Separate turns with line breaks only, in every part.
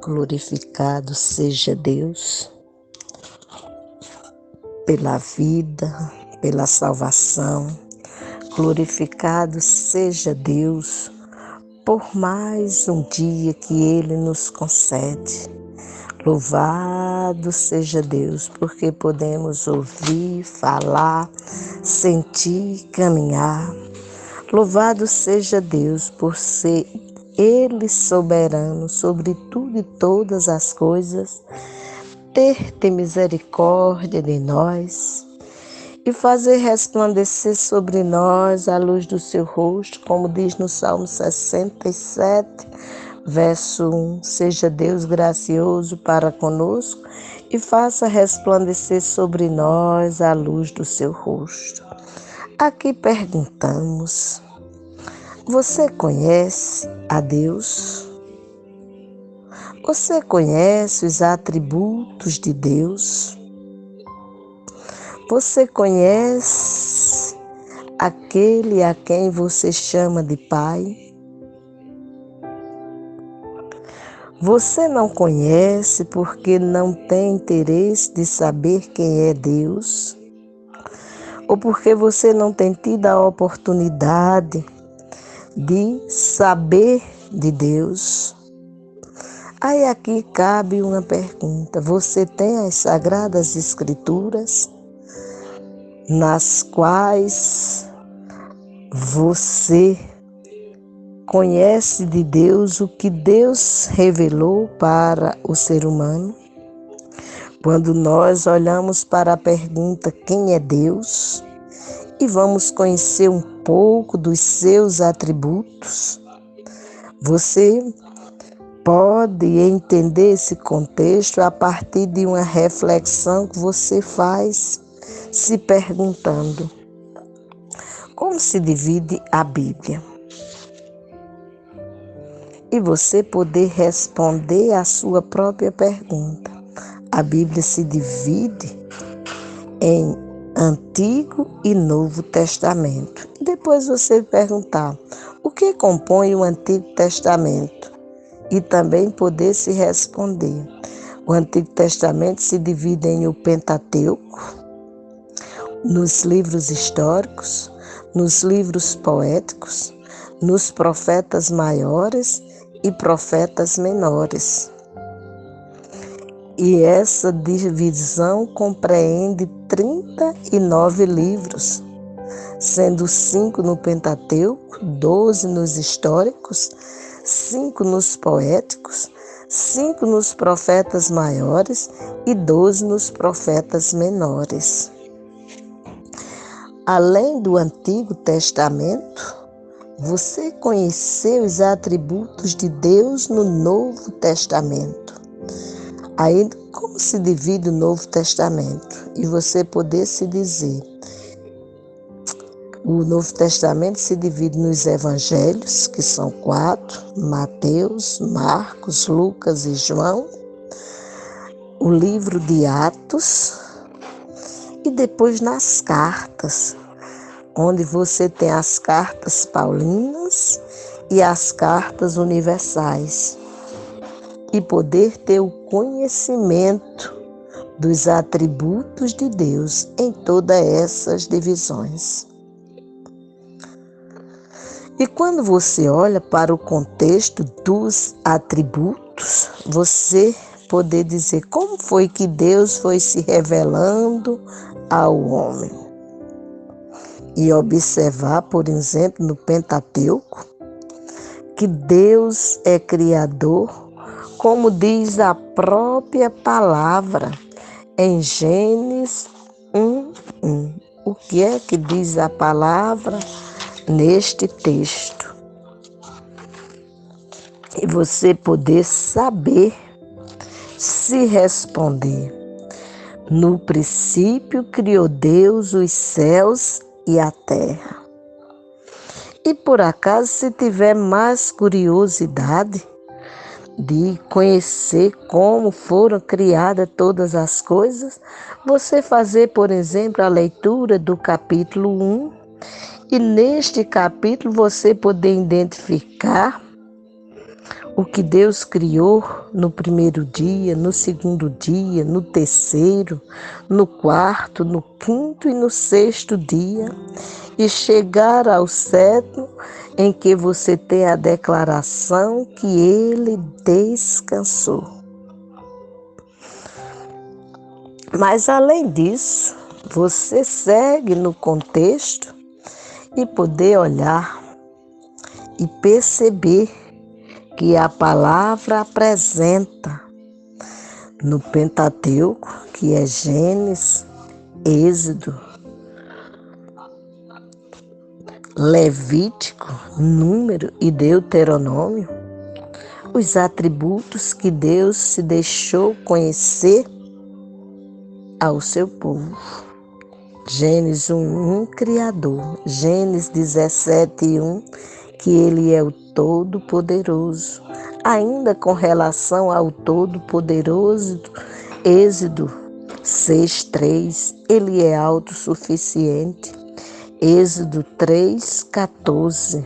Glorificado seja Deus pela vida, pela salvação. Glorificado seja Deus por mais um dia que Ele nos concede. Louvado seja Deus, porque podemos ouvir, falar, sentir, caminhar. Louvado seja Deus por ser Ele soberano sobre tudo e todas as coisas, ter misericórdia de nós e fazer resplandecer sobre nós a luz do seu rosto, como diz no Salmo 67, verso 1. Seja Deus gracioso para conosco e faça resplandecer sobre nós a luz do seu rosto. Aqui perguntamos: você conhece a Deus? Você conhece os atributos de Deus? Você conhece aquele a quem você chama de Pai? Você não conhece porque não tem interesse de saber quem é Deus? Ou porque você não tem tido a oportunidade de saber de Deus? Aí aqui cabe uma pergunta: você tem as Sagradas Escrituras, nas quais você conhece de Deus o que Deus revelou para o ser humano? Quando nós olhamos para a pergunta quem é Deus e vamos conhecer um pouco dos seus atributos, você pode entender esse contexto a partir de uma reflexão que você faz se perguntando: como se divide a Bíblia? E você poder responder a sua própria pergunta. A Bíblia se divide em Antigo e Novo Testamento. E depois você perguntar: o que compõe o Antigo Testamento? E também poder se responder: o Antigo Testamento se divide em o Pentateuco, nos livros históricos, nos livros poéticos, nos profetas maiores e profetas menores. E essa divisão compreende 39 livros, sendo 5 no Pentateuco, 12 nos históricos, 5 nos poéticos, 5 nos profetas maiores e 12 nos profetas menores. Além do Antigo Testamento, você conheceu os atributos de Deus no Novo Testamento. Aí, como se divide o Novo Testamento? E você poder se dizer: o Novo Testamento se divide nos Evangelhos, que são 4, Mateus, Marcos, Lucas e João, o livro de Atos e depois nas cartas, onde você tem as cartas paulinas e as cartas universais. E poder ter o conhecimento dos atributos de Deus em todas essas divisões. E quando você olha para o contexto dos atributos, você poder dizer como foi que Deus foi se revelando ao homem. E observar, por exemplo, no Pentateuco, que Deus é criador, como diz a própria palavra em Gênesis 1:1. O que é que diz a palavra neste texto? E você poder saber se responder: no princípio criou Deus os céus e a terra. E por acaso, se tiver mais curiosidade de conhecer como foram criadas todas as coisas, você fazer, por exemplo, a leitura do capítulo 1, e neste capítulo você poder identificar O que Deus criou no primeiro dia, no segundo dia, no terceiro, no quarto, no quinto e no sexto dia, e chegar ao sétimo, em que você tem a declaração que ele descansou. Mas além disso, você segue no contexto e poder olhar e perceber que a palavra apresenta no Pentateuco, que é Gênesis, Êxodo, Levítico, Número e Deuteronômio, os atributos que Deus se deixou conhecer ao seu povo. Gênesis 1:1, Criador. Gênesis 17:1, que Ele é o Todo-Poderoso. Ainda com relação ao Todo-Poderoso, Êxodo 6:3, Ele é autossuficiente. Êxodo 3:14,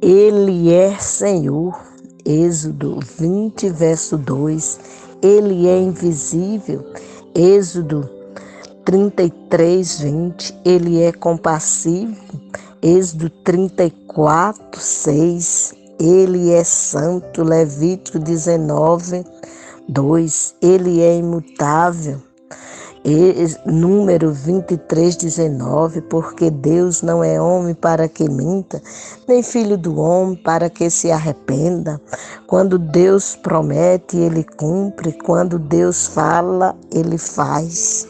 Ele é Senhor. Êxodo 20, verso 2, Ele é invisível. Êxodo 33:20, Ele é compassivo. Êxodo 34:6, Ele é santo. Levítico 19:2, Ele é imutável. Número 23:19, porque Deus não é homem para que minta, nem filho do homem para que se arrependa. Quando Deus promete, Ele cumpre. Quando Deus fala, Ele faz.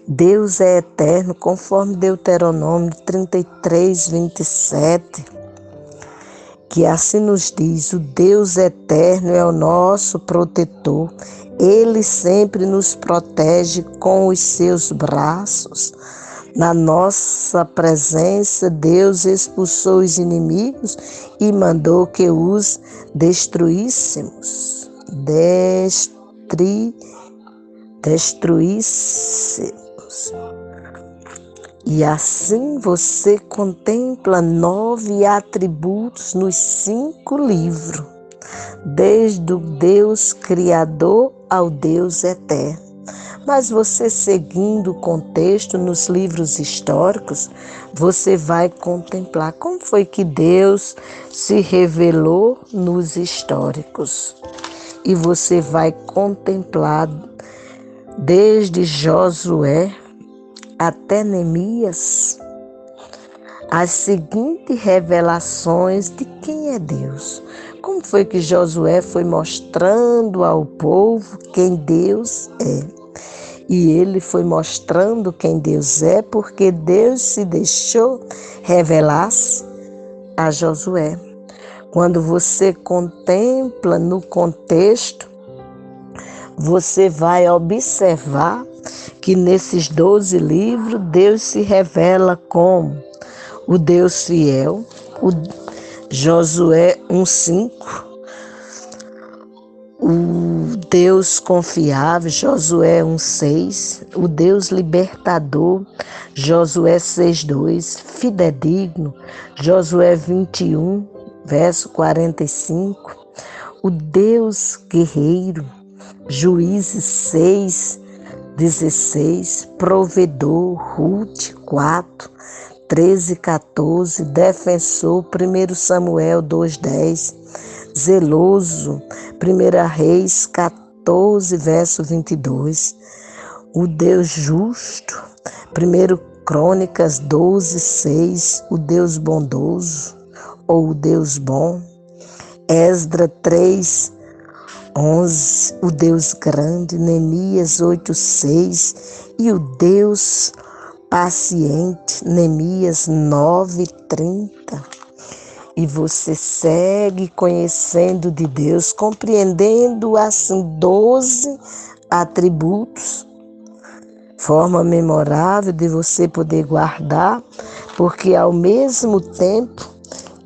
Deus é eterno, conforme Deuteronômio 33:27, que assim nos diz: o Deus eterno é o nosso protetor. Ele sempre nos protege com os seus braços. Na nossa presença, Deus expulsou os inimigos e mandou que os destruíssemos. E assim você contempla 9 atributos nos 5 livros, desde o Deus Criador ao Deus Eterno. Mas você, seguindo o contexto nos livros históricos, você vai contemplar como foi que Deus se revelou nos históricos. E você vai contemplar desde Josué até Neemias as seguintes revelações de quem é Deus. Como foi que Josué foi mostrando ao povo quem Deus é? E ele foi mostrando quem Deus é porque Deus se deixou revelar-se a Josué. Quando você contempla no contexto, você vai observar que nesses 12 livros Deus se revela como o Deus fiel, o Josué 1:5, o Deus confiável, Josué 1:6, o Deus libertador, Josué 6:2, fidedigno, Josué 21, verso 45, o Deus guerreiro, Juízes 6:16, provedor, Ruth 4:13-14, defensor, 1 Samuel 2:10, zeloso, 1 Reis 14, verso 22, o Deus justo, 1 Crônicas 12:6, o Deus bondoso ou o Deus bom, Esdras 3:11, o Deus grande, Neemias 8:6 e o Deus paciente, Neemias 9:30. E você segue conhecendo de Deus, compreendendo assim 12 atributos, forma memorável de você poder guardar, porque ao mesmo tempo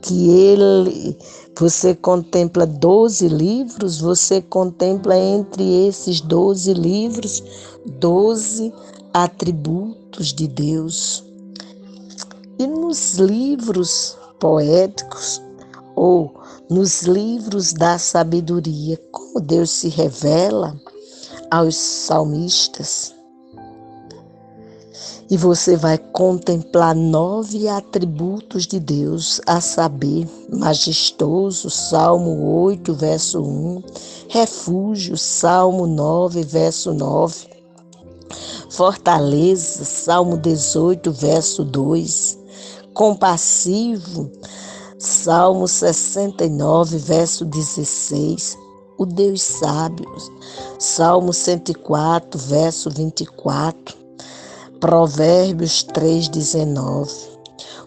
que você contempla 12 livros, você contempla entre esses 12 livros 12 atributos de Deus. E nos livros poéticos, ou nos livros da sabedoria, como Deus se revela aos salmistas. E você vai contemplar 9 atributos de Deus, a saber, majestoso, Salmo 8, verso 1, refúgio, Salmo 9, verso 9, fortaleza, Salmo 18, verso 2, compassivo, Salmo 69, verso 16, o Deus sábio, Salmo 104, verso 24, Provérbios 3,19.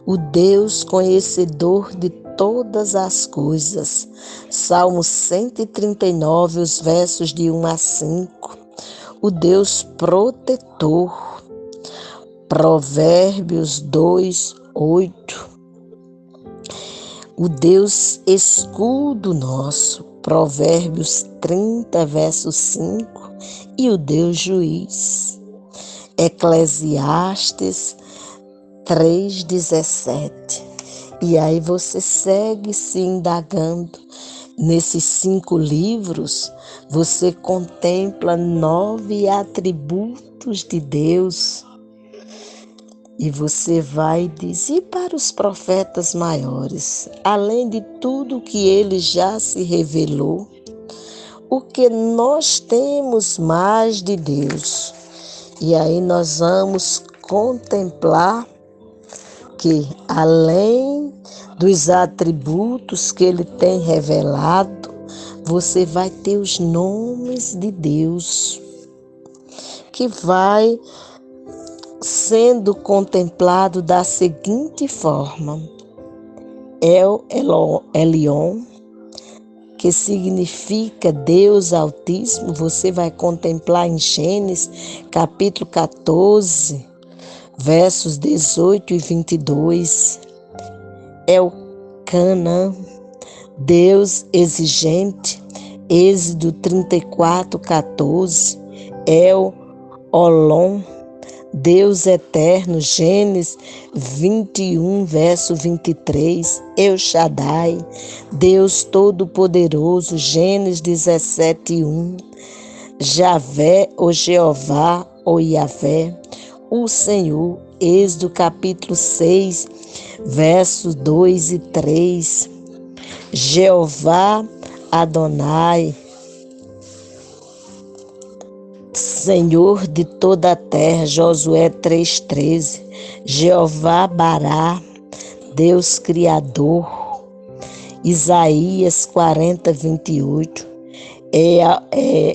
O Deus conhecedor de todas as coisas. Salmo 139, os versos de 1 a 5. O Deus protetor. Provérbios 2:8. O Deus escudo nosso. Provérbios 30, verso 5. E o Deus juiz. Eclesiastes 3,17. E aí você segue se indagando. Nesses 5 livros, você contempla 9 atributos de Deus. E você vai dizer para os profetas maiores, além de tudo que ele já se revelou, o que nós temos mais de Deus. E aí nós vamos contemplar que, além dos atributos que ele tem revelado, você vai ter os nomes de Deus, que vai sendo contemplado da seguinte forma: El Elyon, que significa Deus Altíssimo, você vai contemplar em Gênesis, capítulo 14, versos 18 e 22. Elcana, Deus exigente, Êxodo 34, 14. El-Olom, Deus eterno, Gênesis 21, verso 23, El Shaddai, Deus todo-poderoso, Gênesis 17, 1, Javé ou Jeová ou Yavé, o Senhor, Êxodo capítulo 6, versos 2 e 3, Jeová Adonai, Senhor de toda a terra, Josué 3,13, Jeová Bará, Deus Criador, Isaías 40, 28,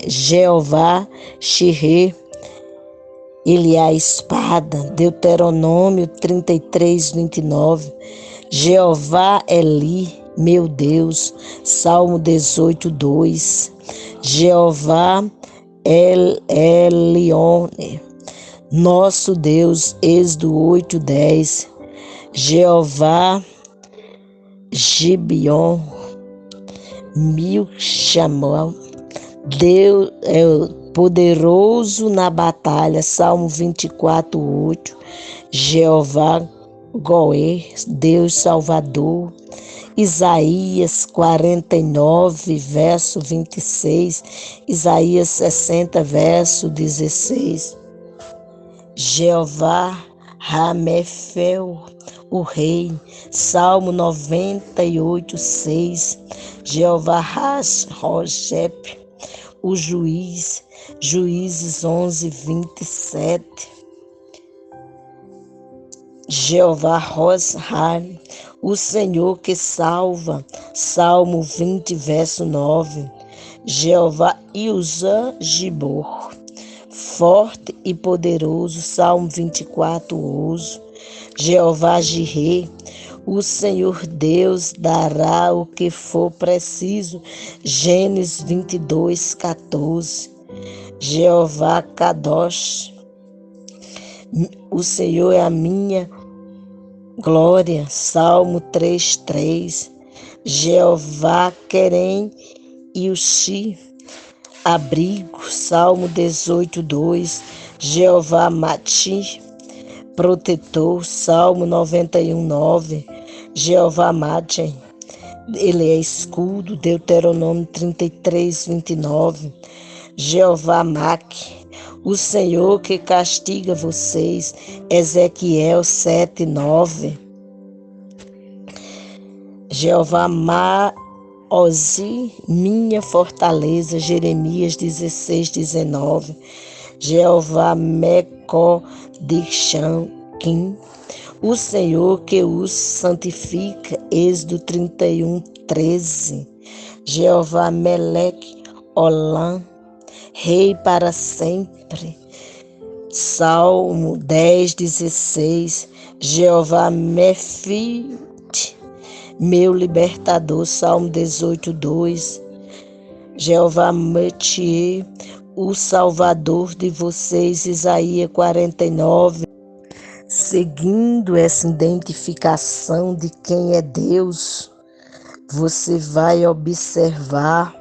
Jeová Shirê, ele é a espada, Deuteronômio 33, 29, Jeová Eli, meu Deus, Salmo 18, 2, Jeová El-Elione, nosso Deus, Êxodo 8, 10, Jeová Gibeon, Milchamol, Deus é poderoso na batalha, Salmo 24, 8, Jeová Goé, Deus Salvador, Isaías 49, verso 26, Isaías 60, verso 16, Jeová Ramefel, o Rei, Salmo 98, 6, Jeová Ras-Rojep, o Juiz, Juízes 11, 27, Jeová Roshar, o Senhor que salva, Salmo 20, verso 9, Jeová Ilzã Gibor, forte e poderoso, Salmo 24, 11, Jeová Jirê, o Senhor Deus dará o que for preciso, Gênesis 22, 14, Jeová Kadosh, o Senhor é a minha glória, Salmo 3, 3, Jeová Querem e o Xi, abrigo, Salmo 18, 2, Jeová Mati, protetor, Salmo 91, 9, Jeová Mati, Ele é escudo, Deuteronômio 33, 29. Jeová Maque, o Senhor que castiga vocês, Ezequiel 7, 9. Jeová Maozi, minha fortaleza, Jeremias 16, 19. Jeová Mekodisham, o Senhor que os santifica, Êxodo 31, 13. Jeová Meleque Olam, Rei para sempre. Salmo 10, 16. Jeová Mefite, meu libertador. Salmo 18, 2. Jeová Metier, o Salvador de vocês. Isaías 49. Seguindo essa identificação de quem é Deus, você vai observar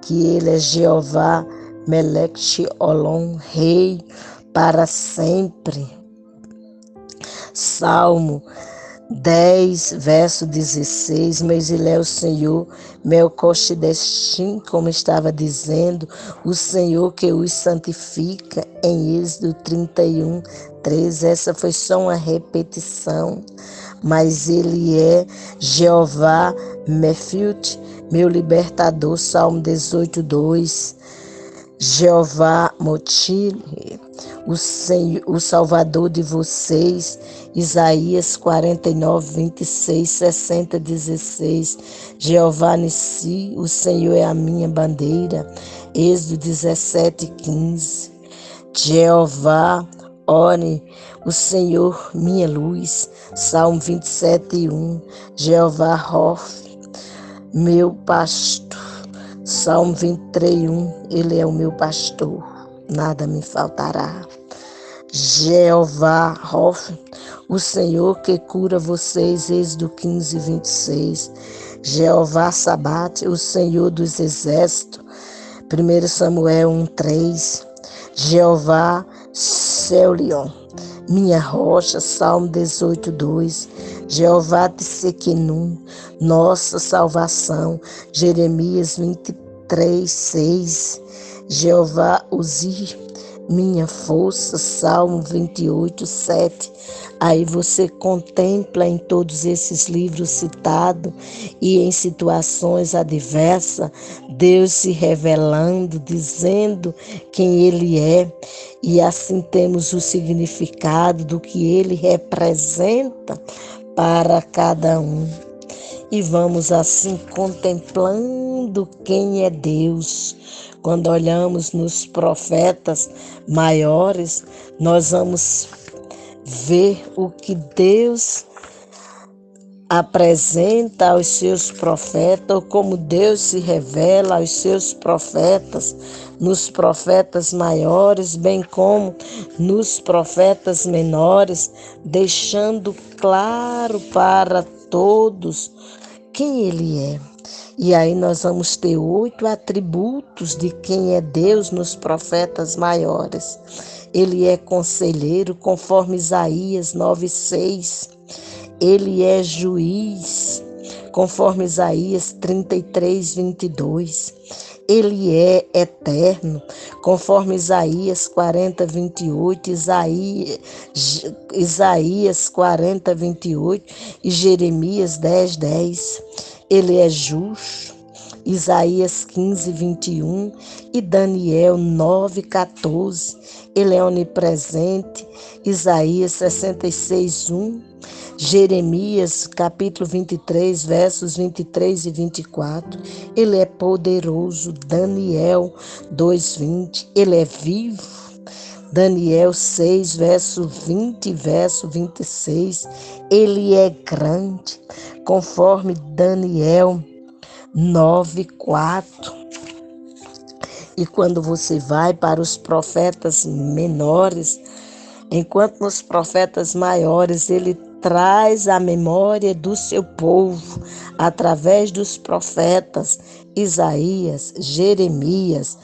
que Ele é Jeová Melech Olom, Rei para sempre. Salmo 10, verso 16, mas Ele é o Senhor, Melcochedestim, como estava dizendo, o Senhor que os santifica, em Êxodo 31, 13. Essa foi só uma repetição, mas Ele é Jeová Mefute, meu libertador, Salmo 18, 2. Jeová Motil, o Salvador de vocês, Isaías 49, 26, 60, 16. Jeová Nissi, o Senhor é a minha bandeira, Êxodo 17, 15. Jeová Ore, o Senhor minha luz, Salmo 27, 1. Jeová Rof, meu pastor, Salmo 23, 1. Ele é o meu pastor, nada me faltará. Jeová Rof, o Senhor que cura vocês, Êxodo 15, 26. Jeová Sabate, o Senhor dos exércitos, 1 Samuel 1, 3. Jeová Selion, minha rocha, Salmo 18, 2. Jeová Tsequenu, nossa salvação, Jeremias 23, 6. Jeová Uzi, minha força, Salmo 28, 7. Aí você contempla em todos esses livros citados e em situações adversas, Deus se revelando, dizendo quem Ele é, e assim temos o significado do que Ele representa para cada um. E vamos assim contemplando quem é Deus. Quando olhamos nos profetas maiores, nós vamos ver o que Deus apresenta aos seus profetas, ou como Deus se revela aos seus profetas, nos profetas maiores, bem como nos profetas menores, deixando claro para todos quem Ele é. E aí nós vamos ter 8 atributos de quem é Deus nos profetas maiores. Ele é conselheiro, conforme Isaías 9:6. Ele é juiz, conforme Isaías 33, 22. Ele é eterno, conforme Isaías 40, 28, Isaías 40, 28 e Jeremias 10, 10. Ele é justo, Isaías 15, 21 e Daniel 9, 14. Ele é onipresente, Isaías 66, 1. Jeremias, capítulo 23, versos 23 e 24. Ele é poderoso, Daniel 2:20. Ele é vivo, Daniel 6, verso 20 e verso 26. Ele é grande, conforme Daniel 9, 4. E quando você vai para os profetas menores, enquanto nos profetas maiores ele traz a memória do seu povo através dos profetas Isaías, Jeremias,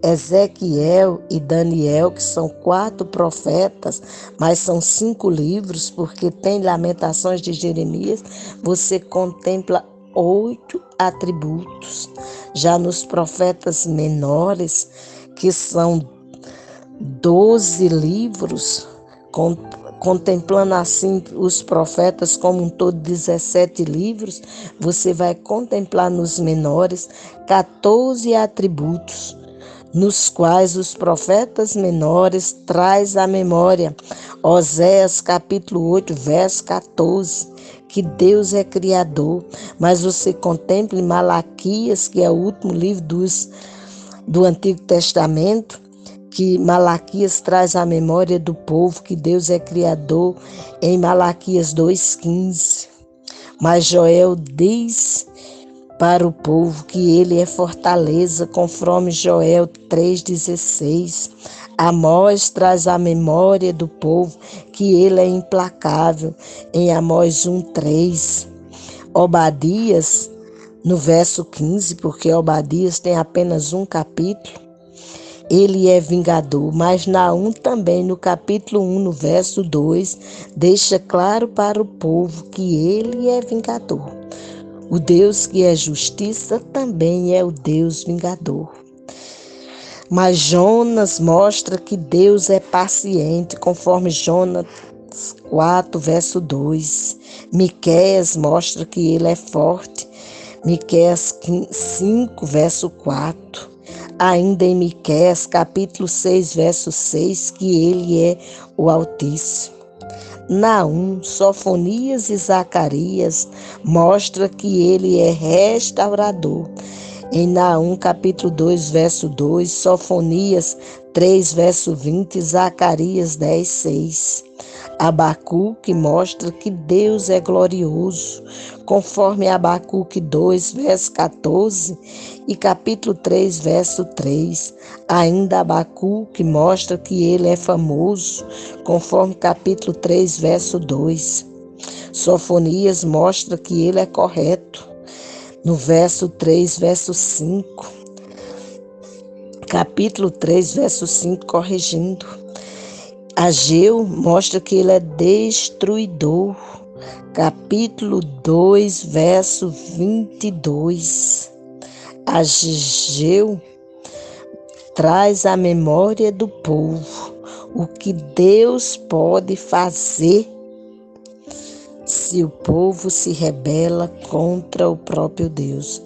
Ezequiel e Daniel, que são 4 profetas, mas são 5 livros, porque tem Lamentações de Jeremias. Você contempla 8 atributos. Já nos profetas menores, que são 12 livros, contemplando assim os profetas como um todo 17 livros, você vai contemplar nos menores 14 atributos, nos quais os profetas menores traz à memória Oséias capítulo 8, verso 14, que Deus é criador, mas você contempla em Malaquias, que é o último livro do Antigo Testamento, que Malaquias traz à memória do povo que Deus é criador em Malaquias 2,15. Mas Joel diz para o povo que ele é fortaleza, conforme Joel 3,16. Amós traz à memória do povo que ele é implacável, em Amós 1,3. Obadias, no verso 15, porque Obadias tem apenas um capítulo, ele é vingador, mas Naum também, no capítulo 1, no verso 2, deixa claro para o povo que ele é vingador. O Deus que é justiça também é o Deus vingador. Mas Jonas mostra que Deus é paciente, conforme Jonas 4, verso 2. Miqueias mostra que ele é forte, Miqueias 5, verso 4. Ainda em Miqueias, capítulo 6, verso 6, que ele é o Altíssimo. Naum, Sofonias e Zacarias mostra que ele é restaurador. Em Naum, capítulo 2, verso 2, Sofonias 3, verso 20, Zacarias 10, 6. Abacuque mostra que Deus é glorioso, conforme Abacuque 2, verso 14 e capítulo 3, verso 3. Ainda Abacuque mostra que ele é famoso, conforme capítulo 3, verso 2. Sofonias mostra que ele é correto, no verso 3, verso 5. Capítulo 3, verso 5, corrigindo. Ageu mostra que ele é destruidor. Capítulo 2, verso 22. Ageu traz à memória do povo o que Deus pode fazer se o povo se rebela contra o próprio Deus.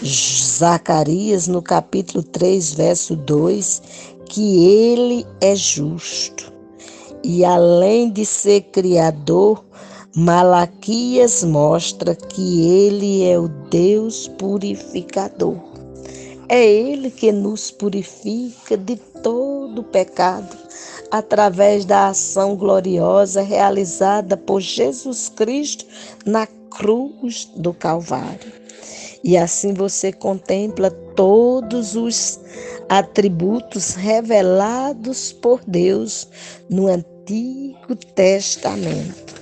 Zacarias, no capítulo 3, verso 2, que ele é justo. E além de ser criador, Malaquias mostra que ele é o Deus purificador. É ele que nos purifica de todo pecado, através da ação gloriosa realizada por Jesus Cristo na cruz do Calvário. E assim você contempla todos os atributos revelados por Deus no Antigo Testamento.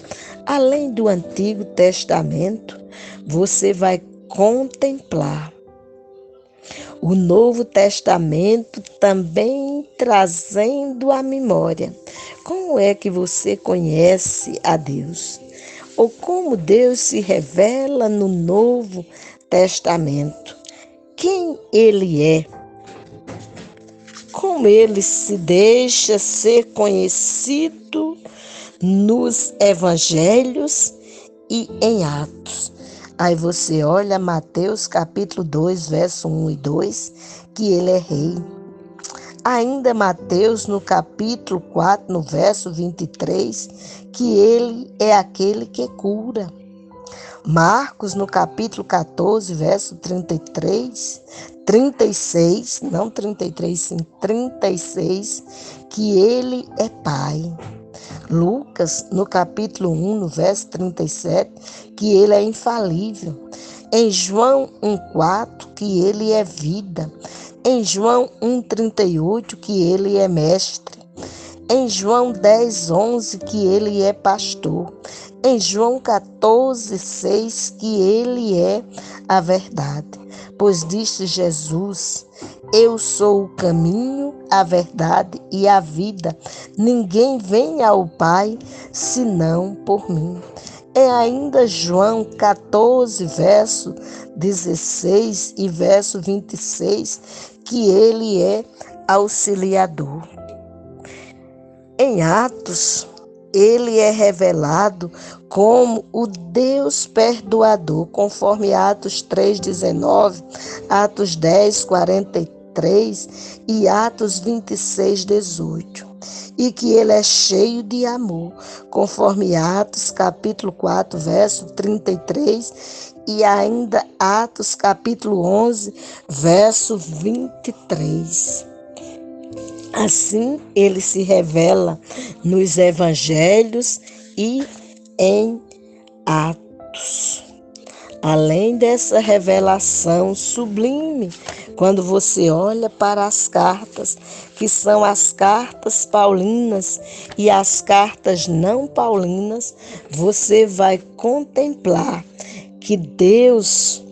Além do Antigo Testamento, você vai contemplar o Novo Testamento também trazendo à memória como é que você conhece a Deus, ou como Deus se revela no Novo Testamento, quem Ele é, como Ele se deixa ser conhecido nos Evangelhos e em Atos. Aí você olha Mateus capítulo 2, verso 1 e 2, que ele é rei. Ainda Mateus no capítulo 4, no verso 23, que ele é aquele que cura. Marcos no capítulo 14, verso 36, não 33, sim 36, que ele é pai. Lucas, no capítulo 1, no verso 37, que ele é infalível. Em João 1,4, que ele é vida. Em João 1,38, que ele é mestre. Em João 10,11, que ele é pastor. Em João 14,6, que ele é a verdade. Pois disse Jesus: eu sou o caminho, a verdade e a vida. Ninguém vem ao Pai senão por mim. É ainda João 14, verso 16 e verso 26, que ele é auxiliador. Em Atos, ele é revelado como o Deus perdoador, conforme Atos 3,19, Atos 10, 43 e Atos 26, 18. E que ele é cheio de amor, conforme Atos capítulo 4, verso 33 e ainda Atos capítulo 11, verso 23. Assim, ele se revela nos evangelhos e em Atos. Além dessa revelação sublime, quando você olha para as cartas, que são as cartas paulinas e as cartas não paulinas, você vai contemplar que Deus,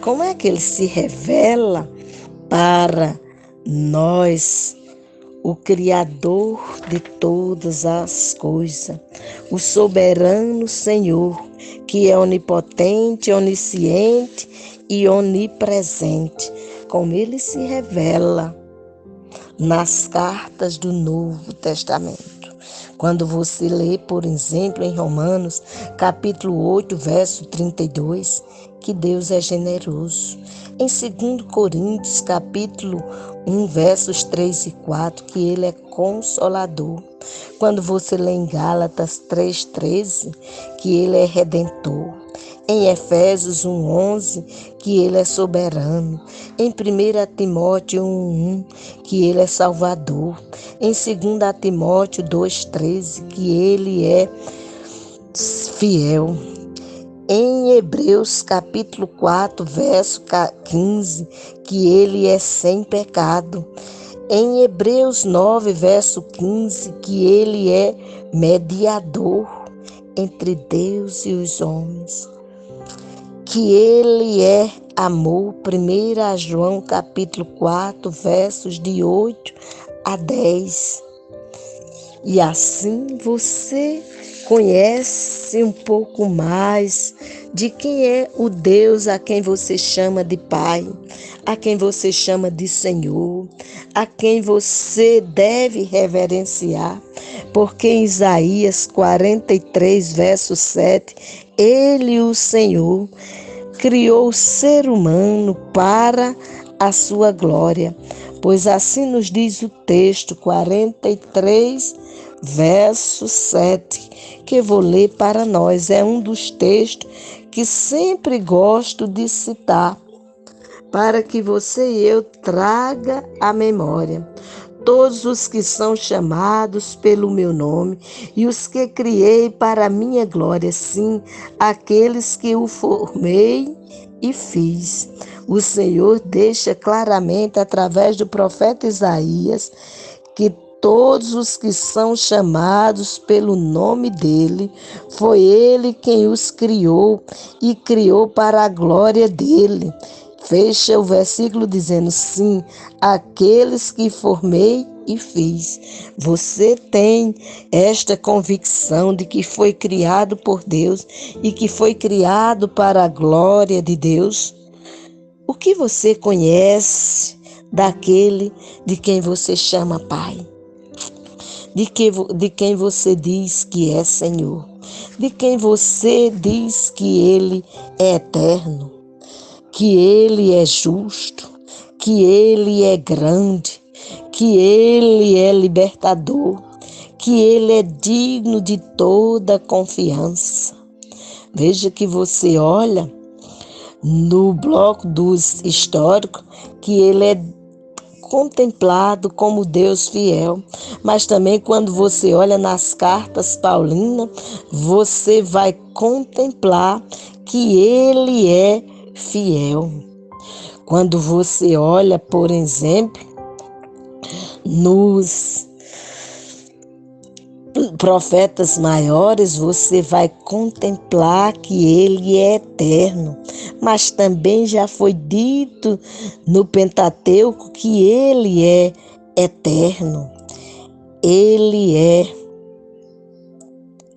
como é que ele se revela para nós, o Criador de todas as coisas, o soberano Senhor, que é onipotente, onisciente e onipresente, como ele se revela nas cartas do Novo Testamento. Quando você lê, por exemplo, em Romanos, capítulo 8, verso 32, que Deus é generoso. Em 2 Coríntios, capítulo 1, versos 3 e 4, que ele é consolador. Quando você lê em Gálatas 3,13, que ele é redentor. Em Efésios 1,11, que ele é soberano. Em 1 Timóteo 1,1, que ele é salvador. Em 2 Timóteo 2,13, que ele é fiel. Em Hebreus capítulo 4, verso 15, que ele é sem pecado. Em Hebreus 9, verso 15, que ele é mediador entre Deus e os homens. Que ele é amor, 1 João capítulo 4, versos de 8 a 10. E assim você conhece um pouco mais de quem é o Deus a quem você chama de Pai, a quem você chama de Senhor, a quem você deve reverenciar, porque em Isaías 43, verso 7, ele, o Senhor, criou o ser humano para a sua glória, pois assim nos diz o texto 43, verso 7, que eu vou ler para nós. É um dos textos que sempre gosto de citar, para que você e eu traga à memória. Todos os que são chamados pelo meu nome e os que criei para a minha glória, sim, aqueles que o formei e fiz. O Senhor deixa claramente, através do profeta Isaías, que todos os que são chamados pelo nome dele, foi ele quem os criou e criou para a glória dele. Fecha o versículo dizendo, sim, aqueles que formei e fiz. Você tem esta convicção de que foi criado por Deus e que foi criado para a glória de Deus? O que você conhece daquele de quem você chama Pai? De quem você diz que é Senhor? De quem você diz que Ele é eterno? Que ele é justo, que ele é grande, que ele é libertador, que ele é digno de toda confiança. Veja que você olha no bloco dos históricos que ele é contemplado como Deus fiel, mas também quando você olha nas cartas paulinas, você vai contemplar que ele é fiel. Quando você olha, por exemplo, nos profetas maiores, você vai contemplar que ele é eterno, mas também já foi dito no Pentateuco que ele é eterno. Ele é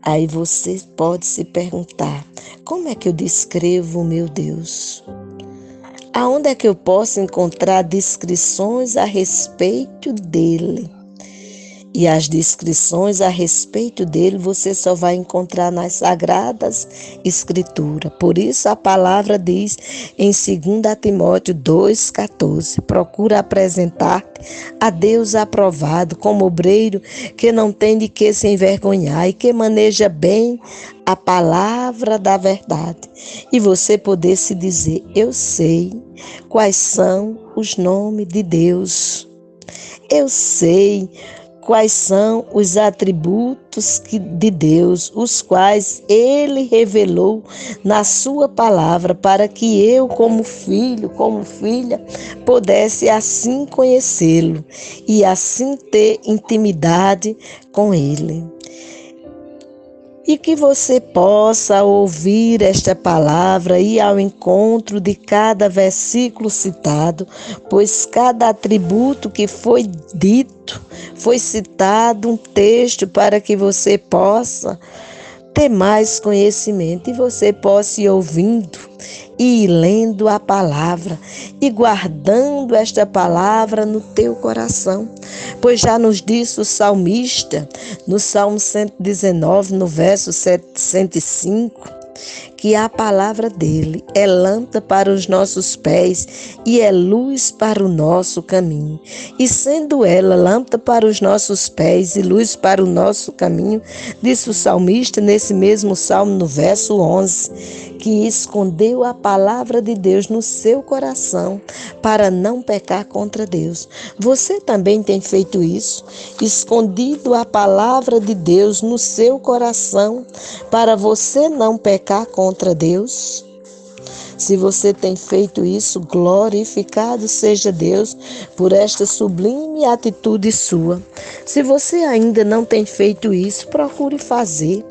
Aí você pode se perguntar: como é que eu descrevo o meu Deus? Aonde é que eu posso encontrar descrições a respeito dele? E as descrições a respeito dele você só vai encontrar nas Sagradas Escrituras. Por isso a palavra diz em 2 Timóteo 2,14: procura apresentar-te a Deus aprovado, como obreiro que não tem de que se envergonhar e que maneja bem a palavra da verdade. E você poder se dizer: eu sei quais são os nomes de Deus. Eu sei quais são os atributos de Deus, os quais Ele revelou na sua palavra, para que eu, como filho, como filha, pudesse assim conhecê-lo e assim ter intimidade com Ele. E que você possa ouvir esta palavra e ir ao encontro de cada versículo citado, pois cada atributo que foi dito, foi citado um texto para que você possa ter mais conhecimento e você possa ir ouvindo e ir lendo a palavra e guardando esta palavra no teu coração. Pois já nos disse o salmista, no Salmo 119, no verso 105, que a palavra dele é lâmpada para os nossos pés e é luz para o nosso caminho. E sendo ela lâmpada para os nossos pés e luz para o nosso caminho, disse o salmista nesse mesmo salmo, no verso 11, que escondeu a palavra de Deus no seu coração para não pecar contra Deus. Você também tem feito isso? Escondido a palavra de Deus no seu coração para você não pecar contra Deus? Se você tem feito isso, glorificado seja Deus por esta sublime atitude sua. Se você ainda não tem feito isso, procure fazer,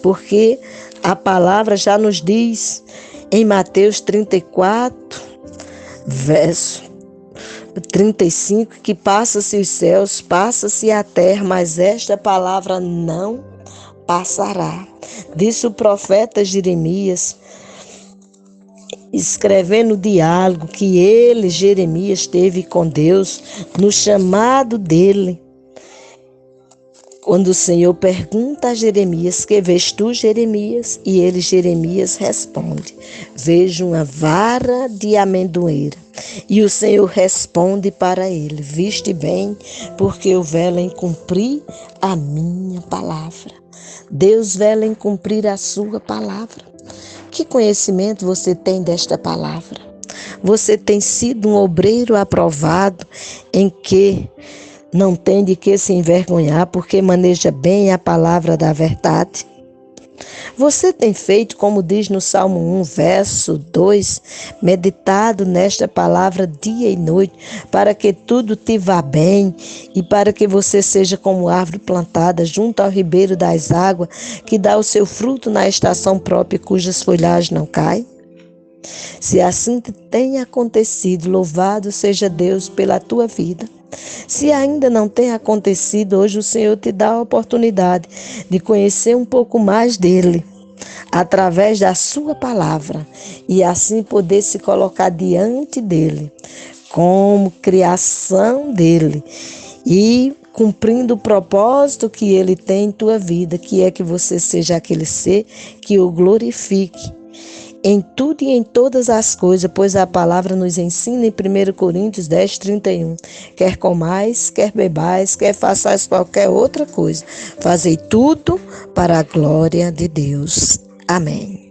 porque a palavra já nos diz em Mateus 34, verso 35, que passa-se os céus, passa-se a terra, mas esta palavra não passará. Disse o profeta Jeremias, escrevendo o diálogo que ele, Jeremias, teve com Deus no chamado dele. Quando o Senhor pergunta a Jeremias: que vês tu, Jeremias? E ele, Jeremias, responde: vejo uma vara de amendoeira. E o Senhor responde para ele: viste bem, porque eu velo em cumprir a minha palavra. Deus vela em cumprir a sua palavra. Que conhecimento você tem desta palavra? Você tem sido um obreiro aprovado em que não tem de que se envergonhar, porque maneja bem a palavra da verdade? Você tem feito, como diz no Salmo 1, verso 2, meditado nesta palavra dia e noite, para que tudo te vá bem e para que você seja como árvore plantada junto ao ribeiro das águas, que dá o seu fruto na estação própria, cujas folhagens não caem? Se assim tem acontecido, louvado seja Deus pela tua vida. Se ainda não tem acontecido, hoje o Senhor te dá a oportunidade de conhecer um pouco mais dele, através da sua palavra, e assim poder se colocar diante dele, como criação dele, e cumprindo o propósito que ele tem em tua vida, que é que você seja aquele ser que o glorifique em tudo e em todas as coisas, pois a palavra nos ensina em 1 Coríntios 10, 31. Quer comais, quer bebais, quer façais qualquer outra coisa, fazei tudo para a glória de Deus. Amém.